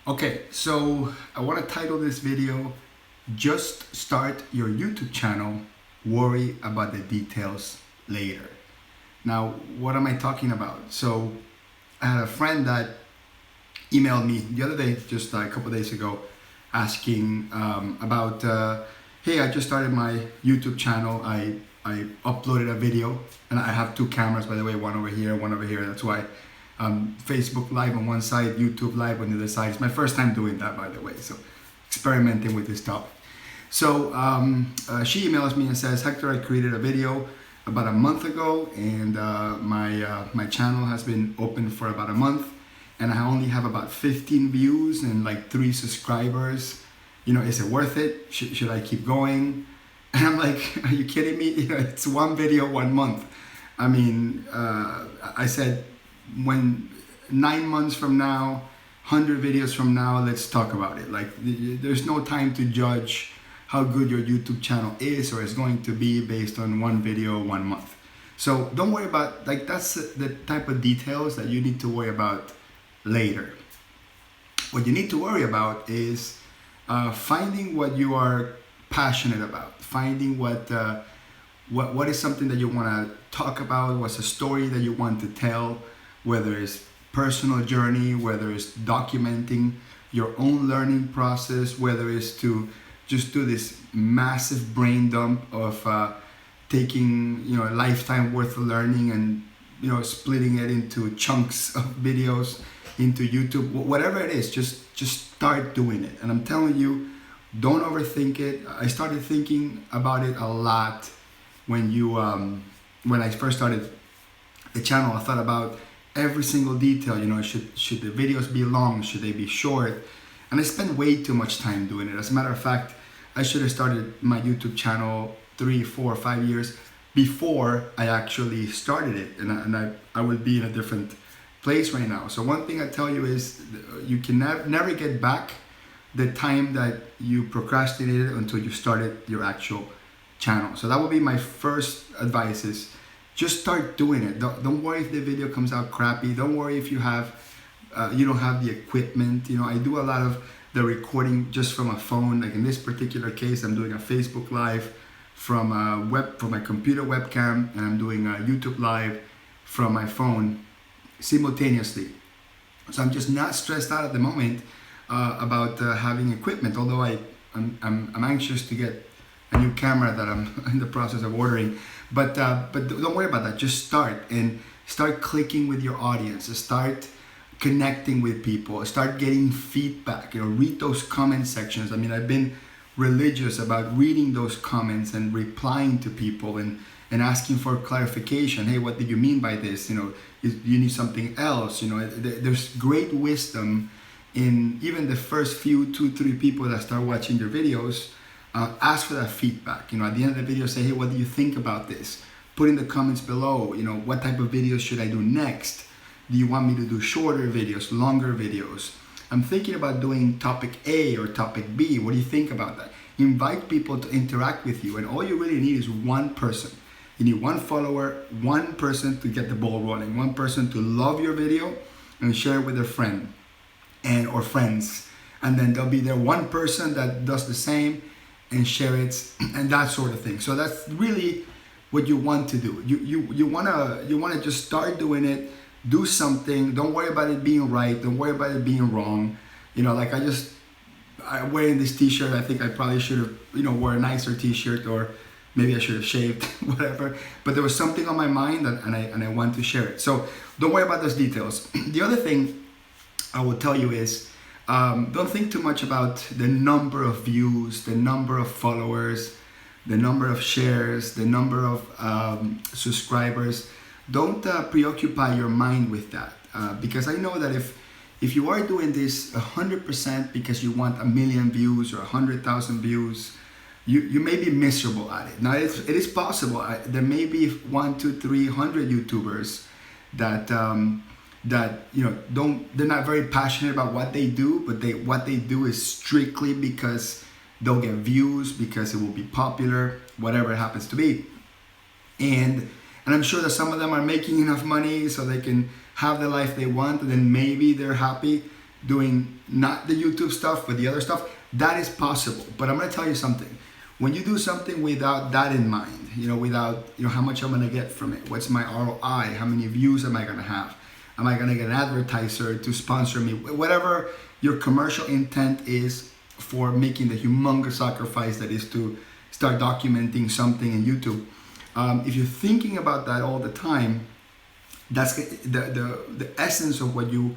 Okay, so I want to title this video, Just Start Your YouTube Channel, Worry About the Details Later. Now, what am I talking about? So I had a friend that emailed me the other day, just a couple days ago, asking about, hey, I just started my YouTube channel. I uploaded a video, and I have two cameras, by the way, one over here, one over here. That's why Facebook Live on one side, YouTube Live on the other side. It's my first time doing that, by the way, so experimenting with this topic. So she emails me and says, Hector, I created a video about a month ago, and my channel has been open for about a month, and I only have about 15 views and like 3 subscribers. You know, is it worth it? Should I keep going? And I'm like, are you kidding me? You know, it's one video, 1 month. I mean, I said, when 9 months from now, 100 videos from now, let's talk about it. Like, there's no time to judge how good your YouTube channel is or is going to be based on one video, 1 month. So don't worry about, like, that's the type of details that you need to worry about later. What you need to worry about is finding what you are passionate about, finding what is something that you want to talk about, what's a story that you want to tell, whether it's personal journey, whether it's documenting your own learning process, whether it's to just do this massive brain dump of taking, you know, a lifetime worth of learning and, you know, splitting it into chunks of videos into YouTube, whatever it is, just start doing it. And I'm telling you, don't overthink it. I started thinking about it a lot when I first started the channel. I thought about every single detail. You know, should the videos be long? Should they be short? And I spent way too much time doing it. As a matter of fact, I should have started my YouTube channel 3, 4, 5 years before I actually started it, and I would be in a different place right now. So one thing I tell you is you can never get back the time that you procrastinated until you started your actual channel. So that would be my first advice, is just start doing it. Don't worry if the video comes out crappy. Don't worry if you don't have the equipment. You know, I do a lot of the recording just from a phone. Like in this particular case, I'm doing a Facebook Live from my computer webcam, and I'm doing a YouTube Live from my phone simultaneously. So I'm just not stressed out at the moment about having equipment, although I'm anxious to get a new camera that I'm in the process of ordering. But don't worry about that. Just start clicking with your audience. Start connecting with people. Start getting feedback. You know, read those comment sections. I mean, I've been religious about reading those comments and replying to people and asking for clarification. Hey, what did you mean by this? You know, you need something else. You know, there's great wisdom in even the first few 2-3 people that start watching your videos. Ask for that feedback. You know, at the end of the video, say, hey, what do you think about this? Put in the comments below, you know, what type of videos should I do next? Do you want me to do shorter videos, longer videos? I'm thinking about doing topic A or topic B. What do you think about that? Invite people to interact with you, and all you really need is one person. You need one follower, one person to get the ball rolling, one person to love your video and share it with their friend or friends. And then there'll be there one person that does the same and share it, and that sort of thing. So that's really what you want to do. You wanna just start doing it, do something. Don't worry about it being right. Don't worry about it being wrong. You know, like I'm wearing this t-shirt. I think I probably should have, you know, wore a nicer t-shirt, or maybe I should have shaved, whatever. But there was something on my mind, and I want to share it. So don't worry about those details. The other thing I will tell you is, don't think too much about the number of views, the number of followers, the number of shares, the number of subscribers. Don't preoccupy your mind with that, because I know that if you are doing this 100% because you want 1 million views or 100,000 views, you may be miserable at it. Now it is possible. There may be 1, 2, 300 YouTubers that you know they're not very passionate about what they do, but what they do is strictly because they'll get views, because it will be popular, whatever it happens to be. And I'm sure that some of them are making enough money so they can have the life they want, and then maybe they're happy. doing not the YouTube stuff, but the other stuff, that is possible. But I'm gonna tell you something. When you do something without that in mind, without, how much I'm gonna get from it, what's my ROI, how many views am I gonna have? Am I gonna get an advertiser to sponsor me? Whatever your commercial intent is for making the humongous sacrifice that is to start documenting something in YouTube. If you're thinking about that all the time, that's the essence of what you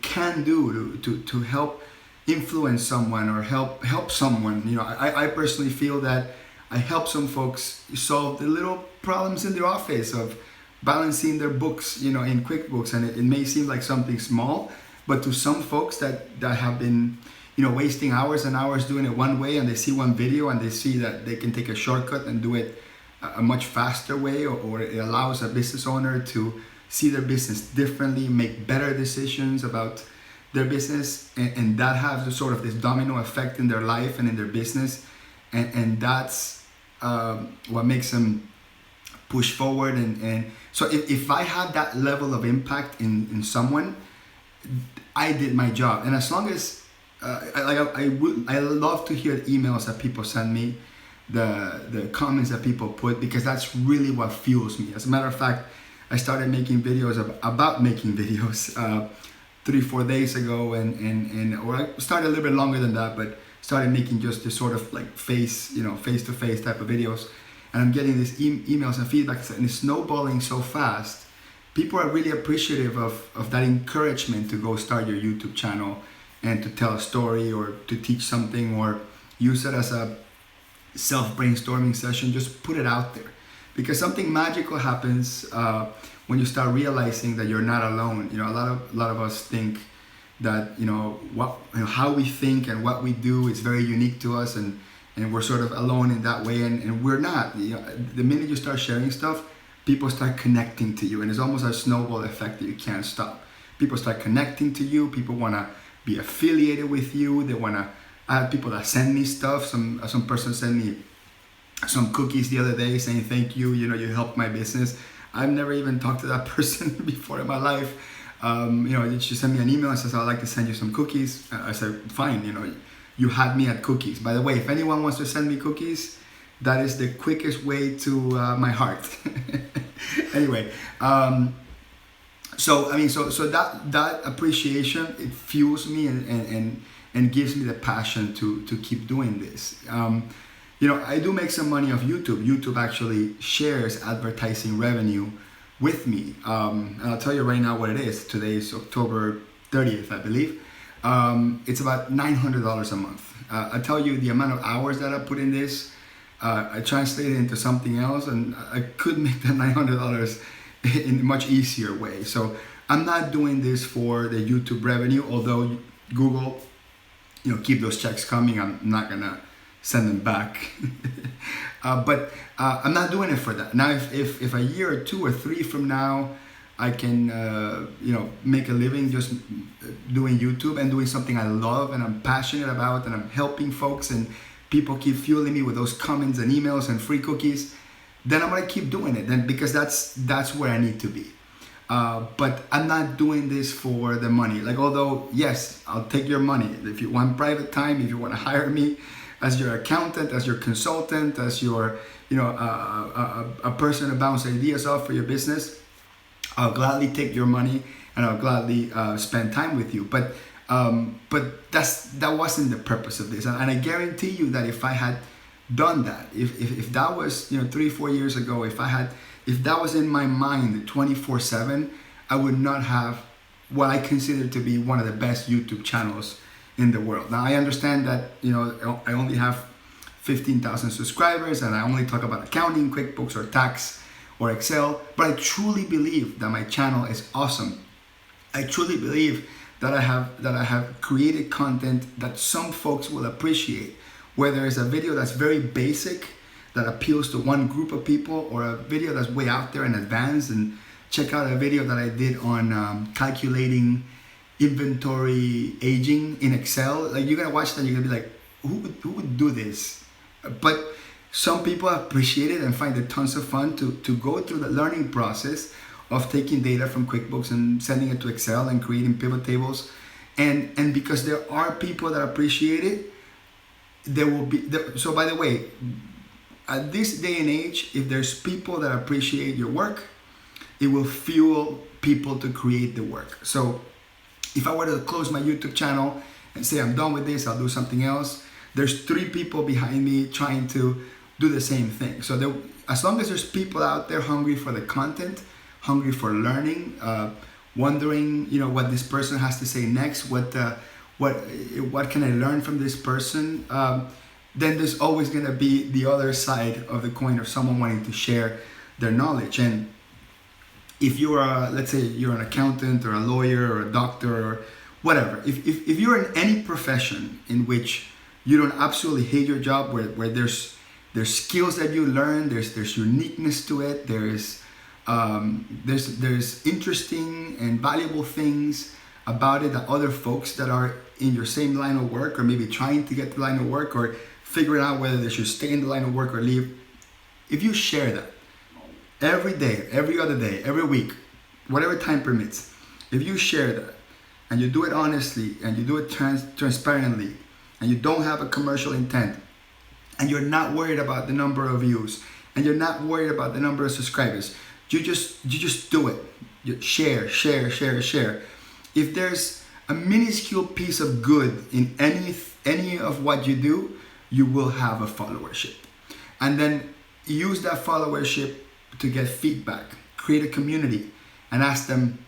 can do to help influence someone or help someone. I personally feel that I help some folks solve the little problems in their office of balancing their books, in QuickBooks, and it may seem like something small, but to some folks that have been, wasting hours and hours doing it one way, and they see one video and they see that they can take a shortcut and do it a much faster way, or it allows a business owner to see their business differently, make better decisions about their business, and that has the sort of this domino effect in their life and in their business, and that's what makes them push forward. And so if I have that level of impact in someone, I did my job. And as long as I love to hear the emails that people send me, the comments that people put, because that's really what fuels me. As a matter of fact, I started making videos about making videos 3-4 days ago, or I started a little bit longer than that, but started making just this sort of like face-to-face type of videos. And I'm getting these emails and feedback, and it's snowballing so fast. People are really appreciative of that encouragement to go start your YouTube channel and to tell a story or to teach something or use it as a self-brainstorming session. Just put it out there, because something magical happens when you start realizing that you're not alone. A lot of us think that how we think and what we do is very unique to us, and we're sort of alone in that way, and we're not. The minute you start sharing stuff, people start connecting to you, and it's almost a snowball effect that you can't stop. People start connecting to you. People want to be affiliated with you. They want to. I have people that send me stuff. Some person sent me some cookies the other day saying thank you. You helped my business. I've never even talked to that person before in my life. She sent me an email and says, I'd like to send you some cookies. I said, fine. You had me at cookies. By the way, if anyone wants to send me cookies, that is the quickest way to my heart. Anyway, so that appreciation, it fuels me and gives me the passion to keep doing this. I do make some money off YouTube. YouTube actually shares advertising revenue with me. And I'll tell you right now what it is. Today is October 30th, I believe. It's about $900 a month. I tell you the amount of hours that I put in this. I translate it into something else, and I could make that $900 in a much easier way. So I'm not doing this for the YouTube revenue, although Google, keep those checks coming. I'm not gonna send them back. But I'm not doing it for that. Now, if a year or 2 or 3 from now, I can, make a living just doing YouTube and doing something I love and I'm passionate about, and I'm helping folks, and people keep fueling me with those comments and emails and free cookies, then I'm gonna keep doing it. Then, because that's where I need to be. But I'm not doing this for the money. Although yes, I'll take your money if you want private time, if you want to hire me as your accountant, as your consultant, as your a person to bounce ideas off for your business. I'll gladly take your money, and I'll gladly spend time with you. But that wasn't the purpose of this. And I guarantee you that if I had done that, if that was 3-4 years ago, if that was in my mind 24/7, I would not have what I consider to be one of the best YouTube channels in the world. Now I understand that I only have 15,000 subscribers, and I only talk about accounting, QuickBooks, or tax, or Excel, but I truly believe that my channel is awesome. I truly believe that I have created content that some folks will appreciate, whether it's a video that's very basic that appeals to one group of people, or a video that's way out there and advanced. And check out a video that I did on calculating inventory aging in Excel. You're gonna watch that, you're gonna be like, who would do this? But some people appreciate it and find it tons of fun to go through the learning process of taking data from QuickBooks and sending it to Excel and creating pivot tables. And because there are people that appreciate it, there will be, so by the way, at this day and age, if there's people that appreciate your work, it will fuel people to create the work. So if I were to close my YouTube channel and say I'm done with this, I'll do something else, there's 3 people behind me trying to do the same thing. So there, as long as there's people out there hungry for the content, hungry for learning, wondering, you know, what this person has to say next, what can I learn from this person, then there's always going to be the other side of the coin of someone wanting to share their knowledge. And if you are, let's say you're an accountant or a lawyer or a doctor or whatever, if you're in any profession in which you don't absolutely hate your job, where there's skills that you learn, there's uniqueness to it, there's interesting and valuable things about it that other folks that are in your same line of work, or maybe trying to get the line of work, or figuring out whether they should stay in the line of work or leave. If you share that every day, every other day, every week, whatever time permits, if you share that and you do it honestly and you do it transparently and you don't have a commercial intent and you're not worried about the number of views and you're not worried about the number of subscribers, you just do it. You share. If there's a minuscule piece of good in any of what you do, you will have a followership. And then use that followership to get feedback, create a community, and ask them,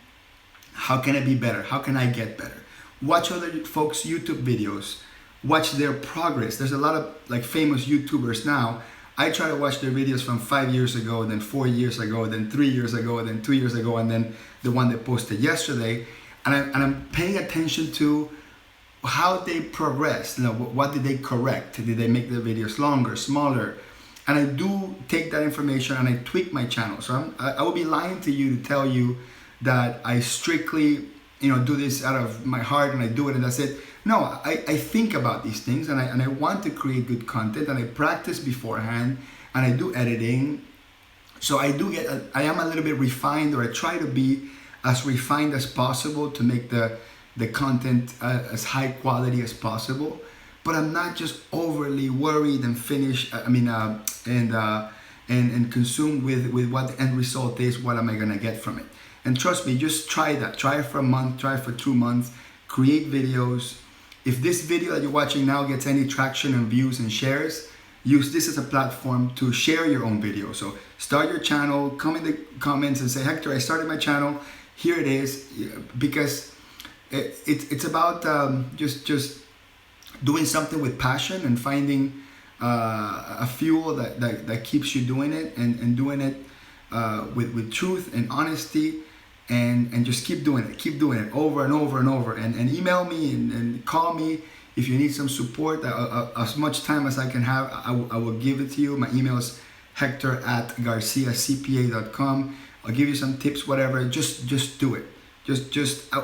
how can I be better? How can I get better? Watch other folks' YouTube videos, watch their progress. There's a lot of like famous YouTubers now. I try to watch their videos from 5 years ago, then 4 years ago, then 3 years ago, then 2 years ago, and then the one they posted yesterday. And I'm paying attention to how they progressed. You know, what did they correct? Did they make the videos longer, smaller? And I do take that information and I tweak my channel. So I would be lying to you to tell you that I strictly, do this out of my heart and I do it and that's it. No, I think about these things and I want to create good content and I practice beforehand and I do editing. So I am a little bit refined, or I try to be as refined as possible to make the content as high quality as possible. But I'm not just overly worried and and consumed with what the end result is. What am I gonna get from it? And trust me, just try that. Try it for a month, try it for 2 months, create videos. If this video that you're watching now gets any traction and views and shares, use this as a platform to share your own video. So start your channel, come in the comments and say, Hector, I started my channel, here it is. Because it's about just doing something with passion and finding a fuel that keeps you doing it and doing it with truth and honesty, and just keep doing it over and over and over, and email me and call me if you need some support. As much time as I can have, I will give it to you. My email is hector@garciacpa.com. I'll give you some tips, whatever. Just do it.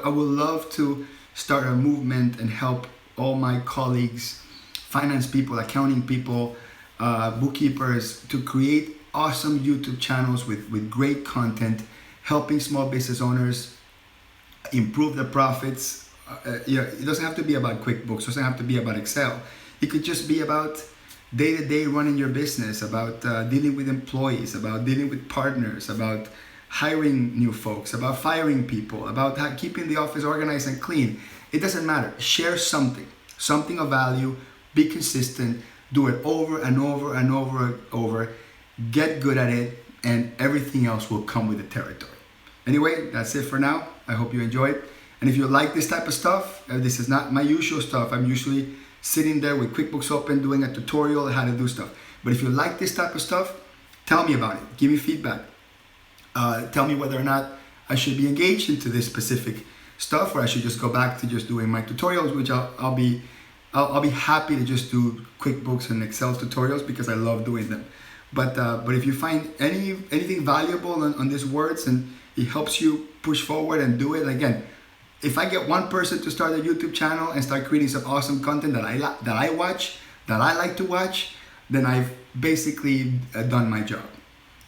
I would love to start a movement and help all my colleagues, finance people, accounting people, bookkeepers, to create awesome YouTube channels with great content, helping small business owners improve their profits. It doesn't have to be about QuickBooks, it doesn't have to be about Excel. It could just be about day-to-day running your business, about dealing with employees, about dealing with partners, about hiring new folks, about firing people, about keeping the office organized and clean. It doesn't matter. Share something of value, be consistent, do it over and over and over, get good at it, and everything else will come with the territory. Anyway, that's it for now. I hope you enjoyed. And if you like this type of stuff, this is not my usual stuff. I'm usually sitting there with QuickBooks open doing a tutorial on how to do stuff. But if you like this type of stuff, tell me about it. Give me feedback. Tell me whether or not I should be engaged into this specific stuff, or I should just go back to just doing my tutorials, which I'll be happy to just do QuickBooks and Excel tutorials because I love doing them. But if you find anything valuable on these words and it helps you push forward and do it, again, if I get one person to start a YouTube channel and start creating some awesome content that I like to watch, then I've basically done my job.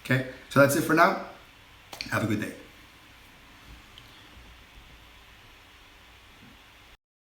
Okay, so that's it for now. Have a good day.